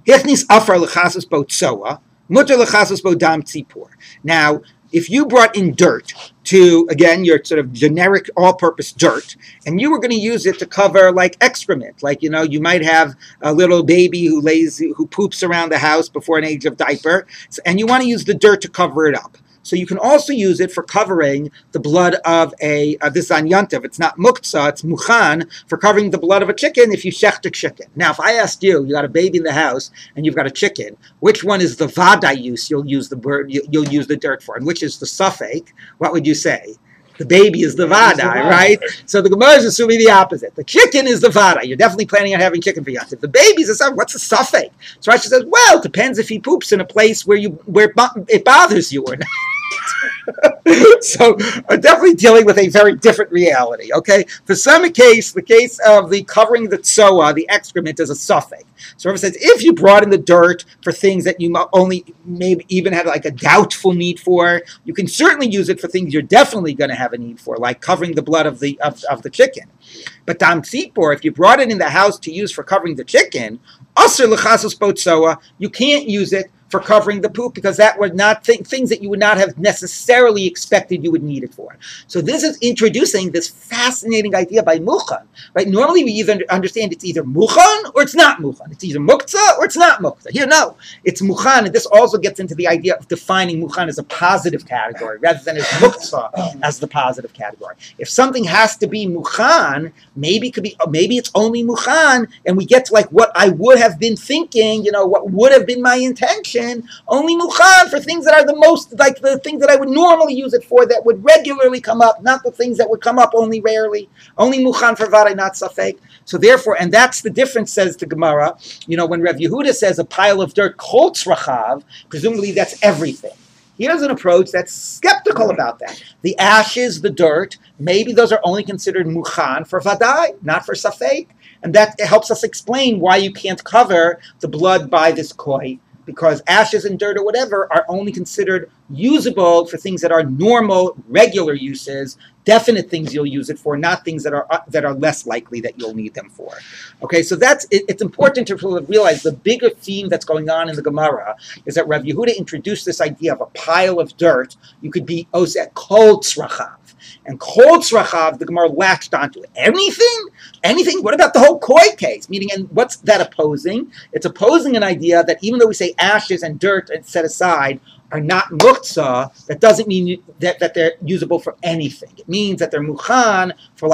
Hichnis afar l'chasus bo tsoa, mutter l'chasus bo dam tzipor. Now, if you brought in dirt to, again, your sort of generic all-purpose dirt, and you were going to use it to cover like excrement, like, you might have a little baby who poops around the house before an age of diaper, and you want to use the dirt to cover it up. So you can also use it for covering the blood of this is on Yontav. It's not muktzah, it's muchan, for covering the blood of a chicken if you shecht a chicken. Now, if I asked you got a baby in the house and you've got a chicken, which one is the vadai use you'll use the dirt for, and which is the suffix, what would you say? The baby is the vadai, right? So the Gemara is assuming the opposite. The chicken is the vadai. You're definitely planning on having chicken for Yontav. The baby's the suffix. What's the suffix? So Rashi says, well, it depends if he poops in a place where it bothers you or not. So definitely dealing with a very different reality. Okay, for some case, the case of the covering the tsoa, the excrement, is a suffix. So it says if you brought in the dirt for things that you only maybe even had like a doubtful need for, you can certainly use it for things you're definitely going to have a need for, like covering the blood of the chicken. But dam tzipor, if you brought it in the house to use for covering the chicken, asur lechasos bo tsoa, you can't use it for covering the poop, because that were not things that you would not have necessarily expected you would need it for. So this is introducing this fascinating idea by Muchan, right? Normally we either understand it's either Muchan or it's not Muchan. It's either Muktzah or it's not Muktzah. Here, no, it's Muchan, and this also gets into the idea of defining Muchan as a positive category rather than as Muktzah as the positive category. If something has to be Muchan, maybe it's only Muchan, and we get to like what I would have been thinking, what would have been my intention. Only Muchan for things that are the most, like the things that I would normally use it for, that would regularly come up, not the things that would come up only rarely. Only Muchan for Vaday, not Safek. So therefore, and that's the difference, says the Gemara, when Rav Yehuda says a pile of dirt, kol tzrachav, presumably that's everything. He has an approach that's skeptical about that. The ashes, the dirt, maybe those are only considered Muchan for Vaday, not for Safek. And that helps us explain why you can't cover the blood by this koi, because ashes and dirt or whatever are only considered usable for things that are normal, regular uses, definite things you'll use it for, not things that are less likely that you'll need them for. Okay, so it's important to realize the bigger theme that's going on in the Gemara is that Rav Yehuda introduced this idea of a pile of dirt. You could be oseh kol tzrachav. And kol tzrachav, the Gemara latched onto it. Anything? What about the whole koi case? Meaning, and what's that opposing? It's opposing an idea that even though we say ashes and dirt and set aside are not muktzah, that doesn't mean that they're usable for anything. It means that they're mukhan for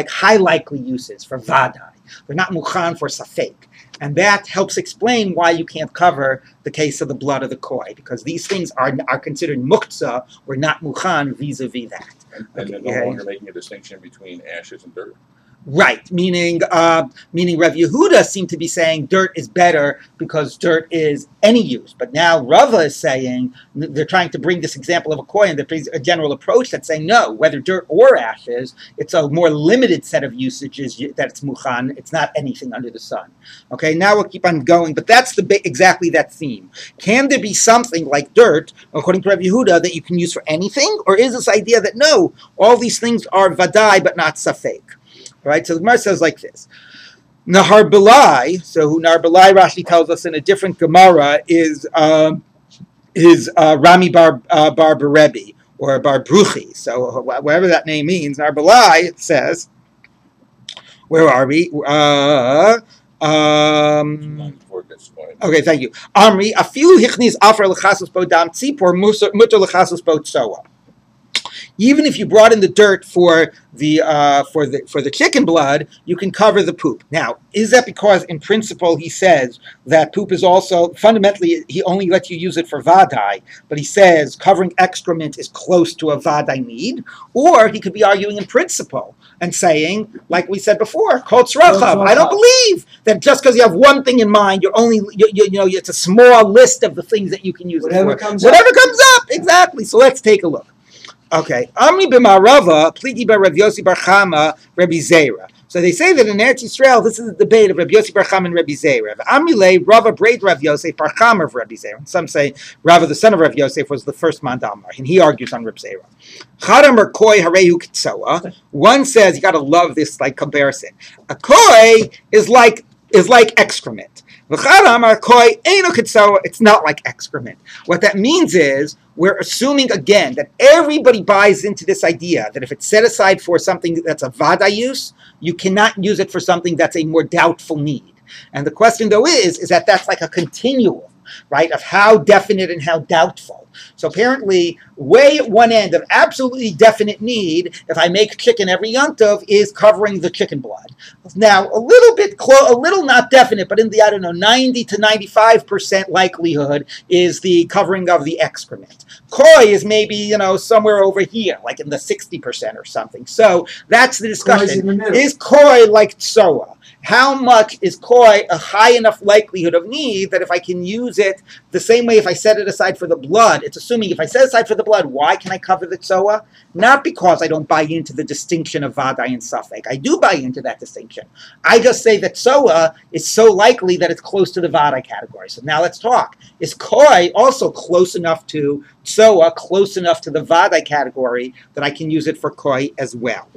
high likely uses, for vadai. They're not mukhan for safek. And that helps explain why you can't cover the case of the blood of the koi, because these things are considered muktzah or not mukhan vis-a-vis that. And they're no longer making a distinction between ashes and dirt. Right, meaning Rav Yehuda seemed to be saying dirt is better because dirt is any use. But now Rava is saying, they're trying to bring this example of a koi, and a general approach that's saying no, whether dirt or ashes, it's a more limited set of usages that it's muchan. It's not anything under the sun. Okay, now we'll keep on going, but that's exactly that theme. Can there be something like dirt, according to Rav Yehuda, that you can use for anything? Or is this idea that no, all these things are vadai but not safek? Right, so the Gemara says like this: Nahar Belai. So who Nahar Belai, Rashi tells us in a different Gemara, is Rami Bar Barebi or Bar Bruchi. So whatever that name means, Nahar Belai, it says. Where are we? Okay, thank you. Amri afilu hichnis afar lechasos bo dam tzipor mutar lechasos bo tsoa. Even if you brought in the dirt for the chicken blood, you can cover the poop. Now, is that because in principle he says that poop is also, fundamentally, he only lets you use it for vadai, but he says covering excrement is close to a vadai need? Or he could be arguing in principle and saying, like we said before, kol tzrachav. I don't believe that just because you have one thing in mind, you're only, it's a small list of the things that you can use Whatever it for. comes Whatever comes up, exactly. So let's take a look. Okay, Amri b'Marava, Pligi bar Rav Yossi bar Chama, Rabbi Zera. So they say that in Eretz Yisrael, this is the debate of Rabbi Yossi bar Chama and Rabbi Zera. Amri le Rava braid Rav Yosef bar Chama of Rabbi Zera. And some say Rava, the son of Rav Yosef, was the first man Damar, and he argues on Rabbi Zera. Chadam koi harehu kitzoa. One says you got to love this comparison. A koi is like excrement. It's not like excrement. What that means is we're assuming again that everybody buys into this idea that if it's set aside for something that's a vada use, you cannot use it for something that's a more doubtful need. And the question though is that that's like a continuum, right, of how definite and how doubtful. So apparently, way at one end of absolutely definite need, if I make chicken every Yom Tov, is covering the chicken blood. Now, a little not definite, but in the, 90 to 95% likelihood is the covering of the excrement. Koi is maybe, somewhere over here, like in the 60% or something. So that's the discussion. Is koi like tsoa? How much is koi a high enough likelihood of need that if I can use it the same way if I set it aside for the blood, blood, it's assuming if I set aside for the blood, why can I cover the tsoa? Not because I don't buy into the distinction of vadai and safek. I do buy into that distinction. I just say that tsoa is so likely that it's close to the vadai category. So now let's talk. Is koi also close enough to tsoa, close enough to the vadai category that I can use it for koi as well?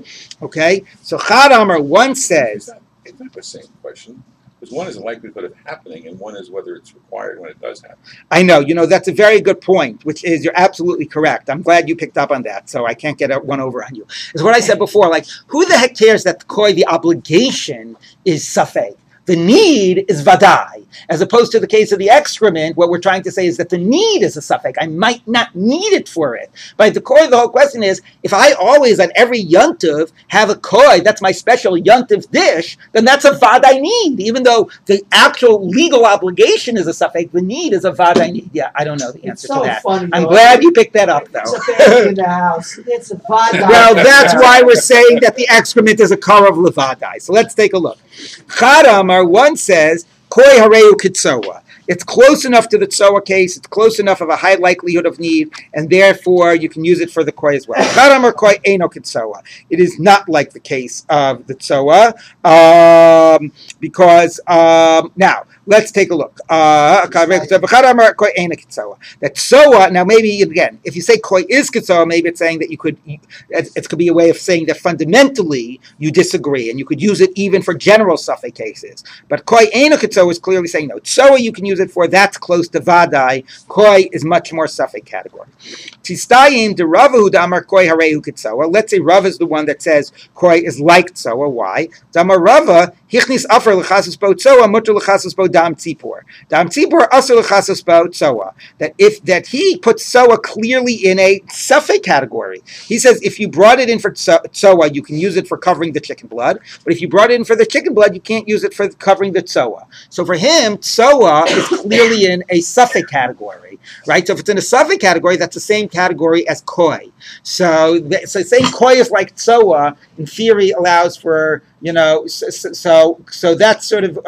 Okay? So Chad Amar, one says... It's not the same question. Because one is the likelihood of happening, and one is whether it's required when it does happen. I know. That's a very good point, which is you're absolutely correct. I'm glad you picked up on that, so I can't get one over on you. It's what I said before, like, who the heck cares that the obligation is safek? The need is vadai, as opposed to the case of the excrement. What we're trying to say is that the need is a suffix. I might not need it for it. But at the core of the whole question is, if I always on every yontiv have a koi, that's my special yontiv dish, then that's a vadai need. Even though the actual legal obligation is a suffix, the need is a vadai need. Yeah, I don't know the answer to that. Funny, I'm glad you picked that up, though. It's a baby in the house. It's a vadai. Well, that's why we're saying that the excrement is a kar of levadai. So let's take a look. Chad Amar, one says, koi hareu kitsoa. It's close enough to the tsoa case, it's close enough of a high likelihood of need, and therefore you can use it for the koi as well. Chad Amar koi eino kitsoa. It is not like the case of the tsoa, because, now, let's take a look. That tsoa, now maybe, again, if you say koi is kitsoa, maybe it's saying that it could be a way of saying that fundamentally you disagree, and you could use it even for general suffix cases. But koi eino kitsoa is clearly saying no. Tsoa you can use it for, that's close to vadai. Koi is much more suffix category. Tistayim de Ravahu damar koi hareu kitsoa. Let's say Rav is the one that says koi is like tsoa. Why? Damar Rava hichnis afer lechasus bo tsoa mutter lechasus bo dam tzipor. Dam tzipor aser lechasus bo tsoa. That he puts tsoa clearly in a suffix category. He says if you brought it in for tsoa, you can use it for covering the chicken blood. But if you brought it in for the chicken blood, you can't use it for covering the tsoa. So for him, tsoa is clearly in a suffix category, right? So if it's in a suffix category, that's the same category as koi. So saying koi is like tsoa, in theory, allows for, so that's sort of,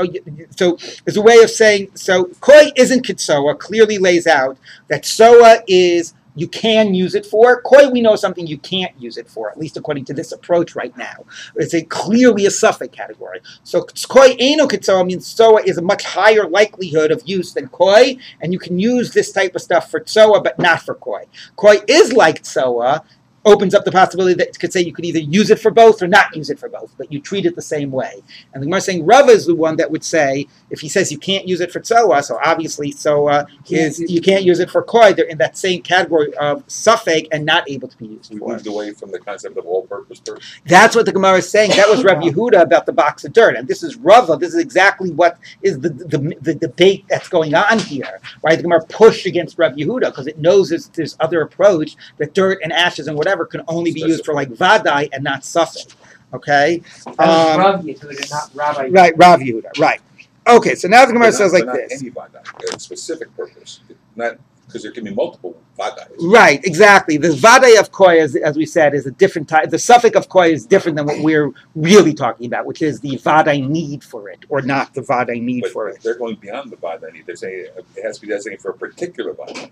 so there's a way of saying, so koi isn't kitsoa, clearly lays out that tsoa is, you can use it for. Koi, we know something you can't use it for, at least according to this approach right now. It's clearly a suffix category. So koi eino kitsoa means tsoa is a much higher likelihood of use than koi, and you can use this type of stuff for tsoa, but not for koi. Koi is like tsoa, opens up the possibility that it could say you could either use it for both or not use it for both, but you treat it the same way. And the Gemara is saying Rava is the one that would say, if he says you can't use it for tsoa, so obviously tsoa is, you can't use it for koi, they're in that same category of suffix and not able to be used We for. moved away from the concept of all-purpose dirt. That's what the Gemara is saying. That was Rabbi Yehuda about the box of dirt. And this is Rava. This is exactly what is the debate that's going on here. Right? The Gemara pushed against Rabbi Yehuda because it knows there's other approach that dirt and ashes and whatever can only be used for like vadai and not suffix. Okay? That was Rav Yehuda, not Rabbi. Right, Rav Yehuda. Right. Okay, so now the Gemara says like not this. Any vadai, a specific purpose. Not because there can be multiple vadais. Right, exactly. The vadai of koi, as we said, is a different type. The suffix of koi is different than what we're really talking about, which is the vadai need for it, or not the vadai need But for it. they're going beyond the vadai need. They're saying it has to be designated for a particular vadai.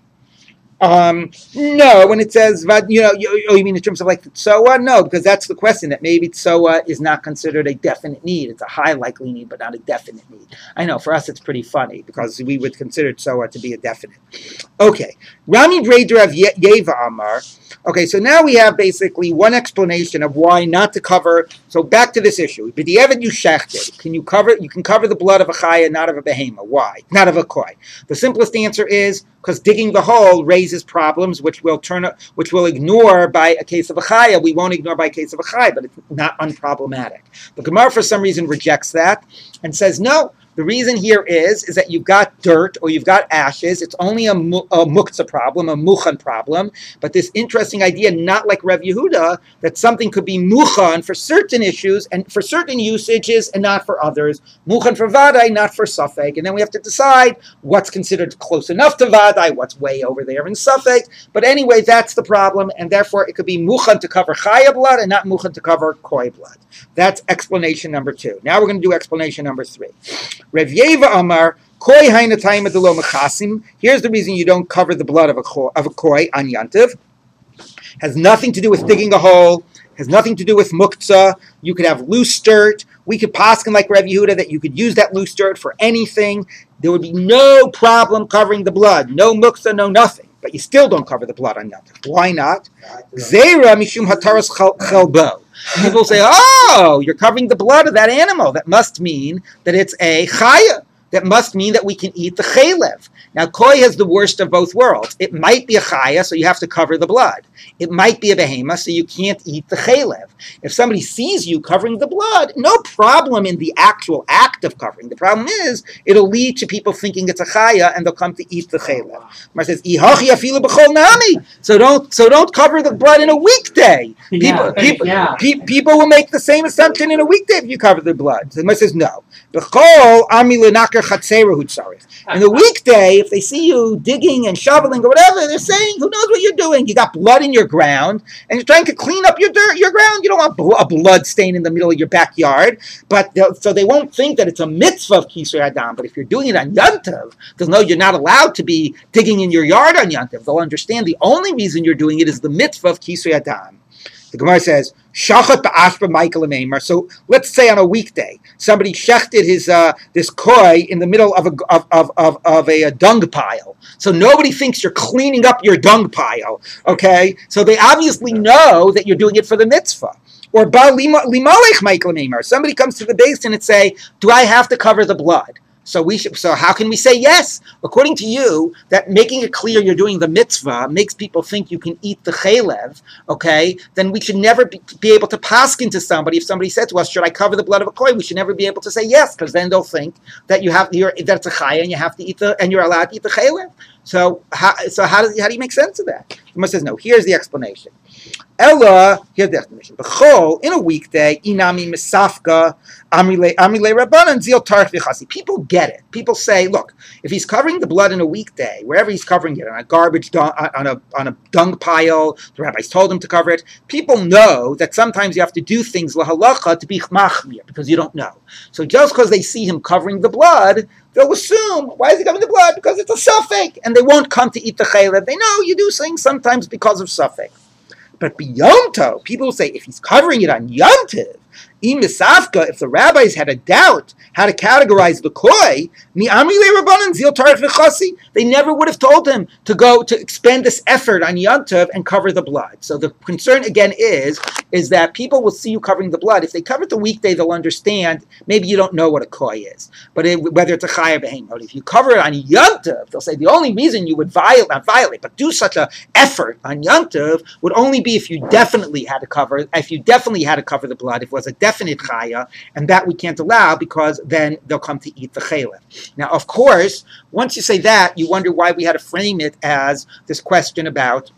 No, when it says, you mean in terms of like the tsoa? No, because that's the question, that maybe tsoa is not considered a definite need. It's a high likely need, but not a definite need. I know, for us it's pretty funny, because we would consider tsoa to be a definite. Okay, Rami Breder of Yeva Amar. Okay, so now we have basically one explanation of why not to cover. So back to this issue. B'diavad you shechted. You can cover the blood of a chaya, not of a behema. Why? Not of a koi. The simplest answer is because digging the hole raises problems, which we'll ignore by a case of a chaya. We won't ignore by a case of a chaya, but it's not unproblematic. The Gemara, for some reason, rejects that and says no. The reason here is that you've got dirt or you've got ashes. It's only a muktzah problem, a muchan problem. But this interesting idea, not like Rav Yehuda, that something could be muchan for certain issues and for certain usages and not for others. Muchan for vadai, not for suffix. And then we have to decide what's considered close enough to vadai, what's way over there in suffix. But anyway, that's the problem. And therefore, it could be muchan to cover chaya blood and not muchan to cover koi blood. That's explanation number 2. Now we're going to do explanation number 3. Rav Yeva Amar Koi haina taima de lo mechasim. Here's the reason you don't cover the blood of a koi on yantiv. Has nothing to do with digging a hole. Has nothing to do with muktzah. You could have loose dirt. We could paskin like Rabbi Yehuda that you could use that loose dirt for anything. There would be no problem covering the blood. No muktzah, no nothing. But you still don't cover the blood on yantiv. Why not? Zera mishum hataras chelbo. People say, oh, you're covering the blood of that animal. That must mean that it's a chaya. That must mean that we can eat the chaylev. Now, koi has the worst of both worlds. It might be a chaya, so you have to cover the blood. It might be a behema, so you can't eat the chaylev. If somebody sees you covering the blood, no problem in the actual act of covering. The problem is, it'll lead to people thinking it's a chaya, and they'll come to eat the chaylev. Mar says, "Ihachi afilu b'chol nami." So don't cover the blood in a weekday. People will make the same assumption in a weekday if you cover the blood. So Mar says, no. B'chol ami lenaker chatzera hutzarich. In the weekday, if they see you digging and shoveling or whatever, they're saying, who knows what you're doing? You got blood in your ground, and you're trying to clean up your ground. You don't want a blood stain in the middle of your backyard. So they won't think that it's a mitzvah of Kisrei Adam. But if you're doing it on Yantav, they'll know you're not allowed to be digging in your yard on Yantav. They'll understand the only reason you're doing it is the mitzvah of Kisrei Adam. The Gemara says, Shachat ba'ashba Michael Amemar. So let's say on a weekday, somebody shechted his this koi in the middle of a dung pile. So nobody thinks you're cleaning up your dung pile. Okay? So they obviously know that you're doing it for the mitzvah. Or limalech Michael Amemar. Somebody comes to the basin and say, do I have to cover the blood? So how can we say yes? According to you, that making it clear you're doing the mitzvah makes people think you can eat the chaylev, okay? Then we should never be able to paskin to somebody. If somebody said to us, should I cover the blood of a koi? We should never be able to say yes, because then they'll think that that's a chaya and you have to eat and you're allowed to eat the chaylev. So how do you make sense of that? Gemara says no. Here's the explanation. Ella, here's the explanation. B'chol, in a weekday, inami misafka, amrile rabbanan zil tarich v'chasi. People get it. People say, look, if he's covering the blood in a weekday, wherever he's covering it, on a garbage dump, on a dung pile, the rabbis told him to cover it. People know that sometimes you have to do things lahalacha to be machmir because you don't know. So just because they see him covering the blood, they'll assume, why is he covering the blood? Because it's a suffix, and they won't come to eat the chaylev. They know you do things sometimes because of suffix. But b'yomto, people say if he's covering it on yomtiv, imisafka, if the rabbis had a doubt how to categorize the koi, they never would have told him to go to expend this effort on yomtiv and cover the blood. So the concern again is that people will see you covering the blood. If they cover it the weekday, they'll understand maybe you don't know what a koi is, but whether it's a chay or behemot. If you cover it on yomtiv, they'll say the only reason you would not violate, but do such an effort on yomtiv would only be if you definitely had to cover the blood, if it was a definite chaya, and that we can't allow because then they'll come to eat the chaylev. Now, of course, once you say that, you wonder why we had to frame it as this question about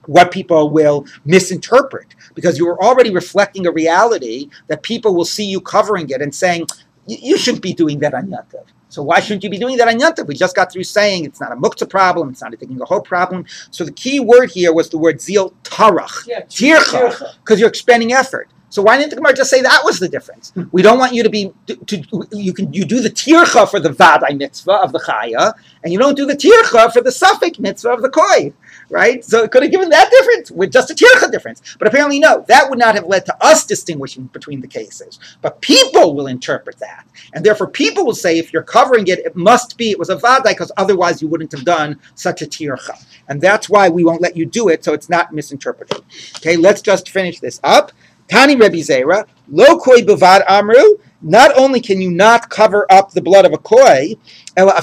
what people will misinterpret, because you were already reflecting a reality that people will see you covering it and saying, you shouldn't be doing that on Yantav. So why shouldn't you be doing that on Yantav? We just got through saying it's not a muktzah problem, it's not a digging a hole problem. So the key word here was the word zil tarach, tircha, because you're expending effort. So why didn't the Gemara just say that was the difference? We don't want you to be, you do the tircha for the vadai mitzvah of the chaya, and you don't do the tircha for the suffix mitzvah of the koi, right? So it could have given that difference with just a tircha difference. But apparently no, that would not have led to us distinguishing between the cases. But people will interpret that. And therefore people will say if you're covering it, it was a vadai, because otherwise you wouldn't have done such a tircha. And that's why we won't let you do it, so it's not misinterpreted. Okay, let's just finish this up. Tani Rebbe Zera, lo koi bavad amru. Not only can you not cover up the blood of a koi, even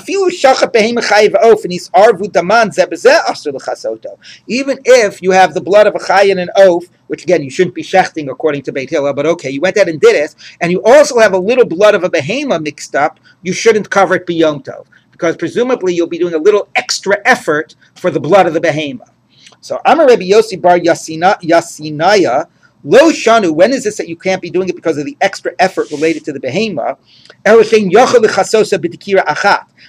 if you have the blood of a chay and an oaf, which again you shouldn't be shechting according to Beit Hillel, but okay, you went ahead and did it, and you also have a little blood of a behema mixed up, you shouldn't cover it b'yom tov, because presumably you'll be doing a little extra effort for the blood of the behema. So Amar Rebbe Yossi bar Yasinaya. Lo shanu, when is this that you can't be doing it because of the extra effort related to the behema? That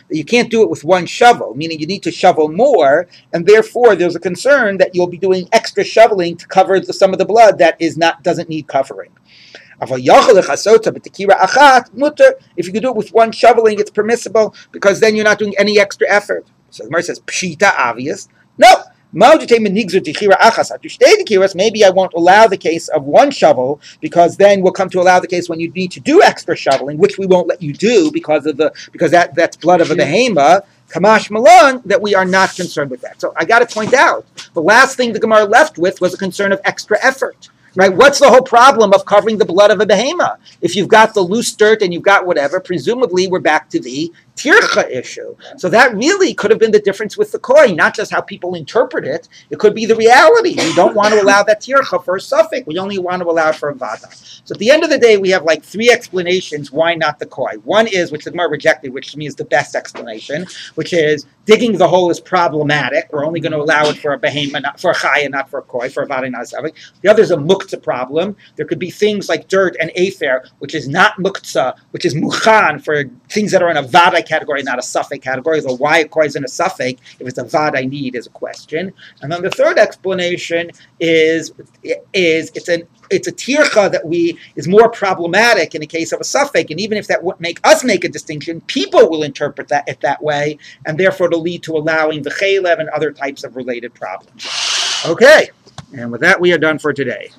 you can't do it with one shovel, meaning you need to shovel more, and therefore there's a concern that you'll be doing extra shoveling to cover some of the blood that doesn't need covering. If you could do it with one shoveling, it's permissible because then you're not doing any extra effort. So the Gemara says, Pshita, obvious. No. Maybe I won't allow the case of one shovel because then we'll come to allow the case when you need to do extra shoveling, which we won't let you do because that's blood of a behema. Kamash Malon, that we are not concerned with that. So I got to point out, the last thing the Gemara left with was a concern of extra effort. Right? What's the whole problem of covering the blood of a behema? If you've got the loose dirt and you've got whatever, presumably we're back to the tircha issue. So that really could have been the difference with the coin, not just how people interpret it. It could be the reality. We don't want to allow that tircha for a suffix. We only want to allow it for a vada. So at the end of the day, we have like three explanations why not the koi. One is, which the Gemara rejected, which to me is the best explanation, which is digging the hole is problematic. We're only going to allow it for a behema, not for a chaya, not for a koi, for a vada, not a suffix. The other is a muktzah problem. There could be things like dirt and afer, which is not muktzah, which is muchan for things that are in a vada category, not a suffix category. So why a koi is in a suffix if it's a vada I need is a question. And then the third explanation is it's a tircha that is more problematic in the case of a suffix, and even if that would make us make a distinction, people will interpret it that way, and therefore it'll lead to allowing the chaylev and other types of related problems. Okay, and with that we are done for today.